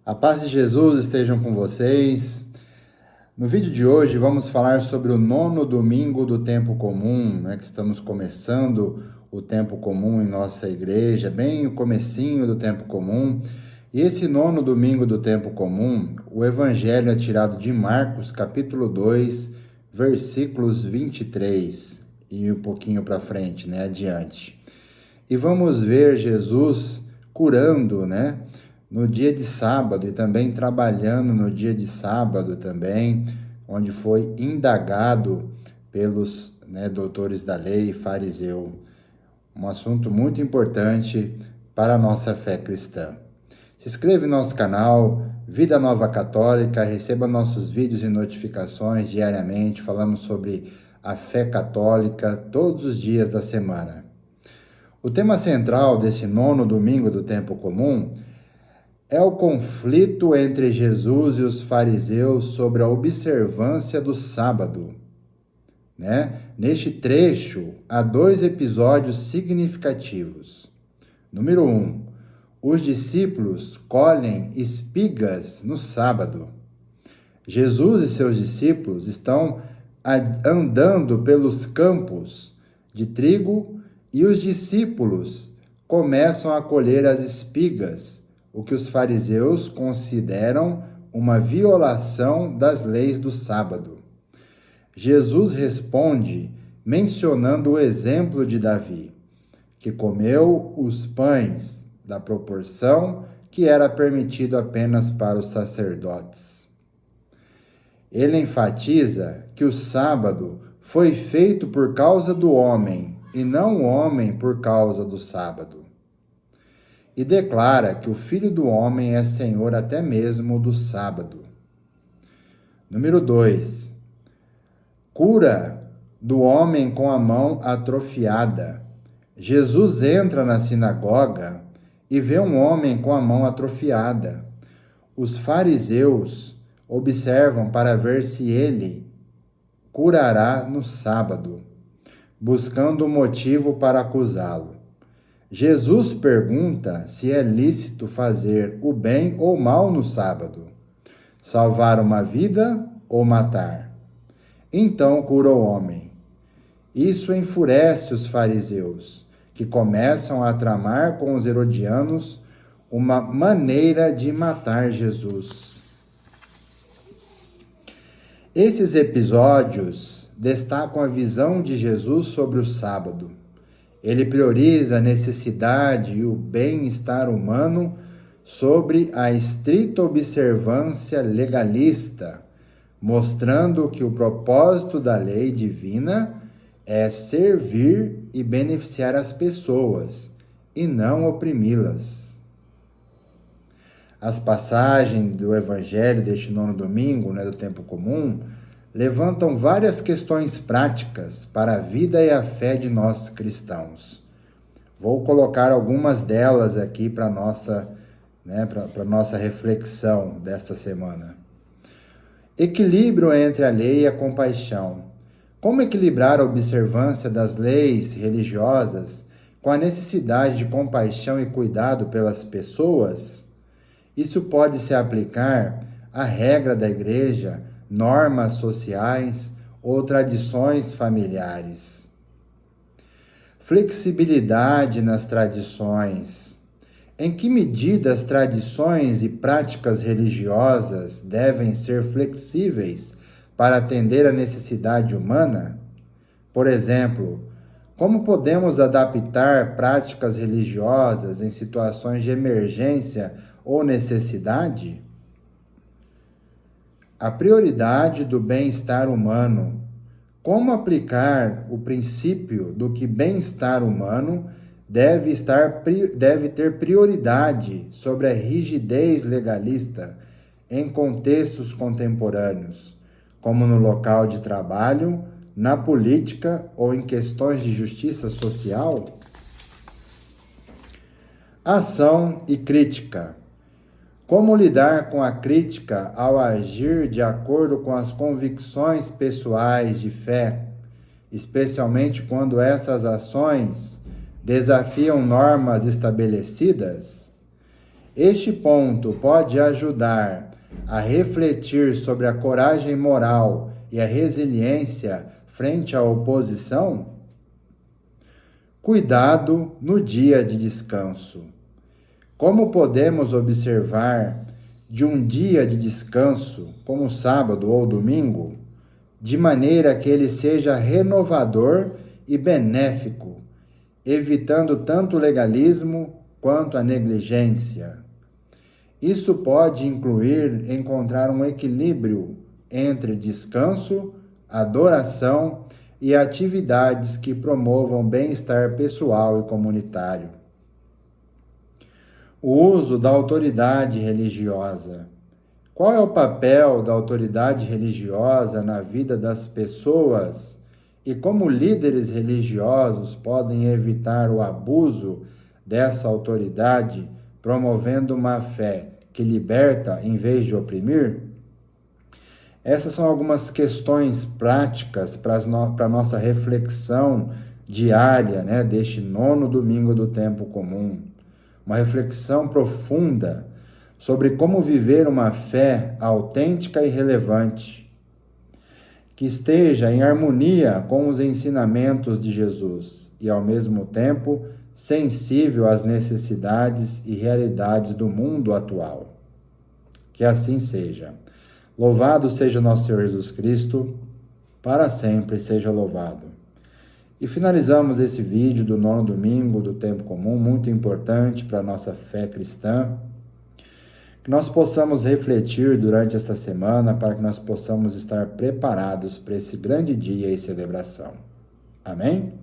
A paz de Jesus estejam com vocês. No vídeo de hoje vamos falar sobre o 9º domingo do tempo comum, que estamos começando o tempo comum em nossa igreja, bem o comecinho do tempo comum. E esse 9º domingo do tempo comum, o evangelho é tirado de Marcos, capítulo 2, versículos 23 e um pouquinho para frente, adiante. E vamos ver Jesus curando, no dia de sábado e também trabalhando no dia de sábado também, onde foi indagado pelos doutores da lei e fariseu. Um assunto muito importante para a nossa fé cristã. Se inscreva no nosso canal, Vida Nova Católica, receba nossos vídeos e notificações diariamente, falamos sobre a fé católica todos os dias da semana. O tema central desse 9º domingo do tempo comum é o conflito entre Jesus e os fariseus sobre a observância do sábado. Neste trecho, há 2 episódios significativos. Número 1, os discípulos colhem espigas no sábado. Jesus e seus discípulos estão andando pelos campos de trigo e os discípulos começam a colher as espigas, o que os fariseus consideram uma violação das leis do sábado. Jesus responde mencionando o exemplo de Davi, que comeu os pães da proporção que era permitido apenas para os sacerdotes. Ele enfatiza que o sábado foi feito por causa do homem e não o homem por causa do sábado. E declara que o Filho do Homem é Senhor até mesmo do sábado. Número 2. Cura do homem com a mão atrofiada. Jesus entra na sinagoga e vê um homem com a mão atrofiada. Os fariseus observam para ver se ele curará no sábado, buscando um motivo para acusá-lo. Jesus pergunta se é lícito fazer o bem ou mal no sábado, salvar uma vida ou matar. Então cura o homem. Isso enfurece os fariseus, que começam a tramar com os herodianos uma maneira de matar Jesus. Esses episódios destacam a visão de Jesus sobre o sábado. Ele prioriza a necessidade e o bem-estar humano sobre a estrita observância legalista, mostrando que o propósito da lei divina é servir e beneficiar as pessoas, e não oprimi-las. As passagens do Evangelho deste 9º domingo, do tempo comum, levantam várias questões práticas para a vida e a fé de nós cristãos. Vou colocar algumas delas aqui para nossa reflexão desta semana. Equilíbrio entre a lei e a compaixão. Como equilibrar a observância das leis religiosas com a necessidade de compaixão e cuidado pelas pessoas? Isso pode se aplicar à regra da igreja, normas sociais ou tradições familiares. Flexibilidade nas tradições. Em que medida as tradições e práticas religiosas devem ser flexíveis para atender à necessidade humana? Por exemplo, como podemos adaptar práticas religiosas em situações de emergência ou necessidade? A prioridade do bem-estar humano. Como aplicar o princípio do que bem-estar humano deve ter prioridade sobre a rigidez legalista em contextos contemporâneos, como no local de trabalho, na política ou em questões de justiça social? Ação e crítica. Como lidar com a crítica ao agir de acordo com as convicções pessoais de fé, especialmente quando essas ações desafiam normas estabelecidas? Este ponto pode ajudar a refletir sobre a coragem moral e a resiliência frente à oposição? Cuidado no dia de descanso. Como podemos observar de um dia de descanso, como sábado ou domingo, de maneira que ele seja renovador e benéfico, evitando tanto o legalismo quanto a negligência? Isso pode incluir encontrar um equilíbrio entre descanso, adoração e atividades que promovam bem-estar pessoal e comunitário. O uso da autoridade religiosa. Qual é o papel da autoridade religiosa na vida das pessoas e como líderes religiosos podem evitar o abuso dessa autoridade, promovendo uma fé que liberta em vez de oprimir? Essas são algumas questões práticas para a nossa reflexão diária, deste 9º domingo do tempo comum. Uma reflexão profunda sobre como viver uma fé autêntica e relevante, que esteja em harmonia com os ensinamentos de Jesus e, ao mesmo tempo, sensível às necessidades e realidades do mundo atual. Que assim seja. Louvado seja nosso Senhor Jesus Cristo, para sempre seja louvado. E finalizamos esse vídeo do 9º domingo do tempo comum, muito importante para a nossa fé cristã, que nós possamos refletir durante esta semana para que nós possamos estar preparados para esse grande dia e celebração. Amém?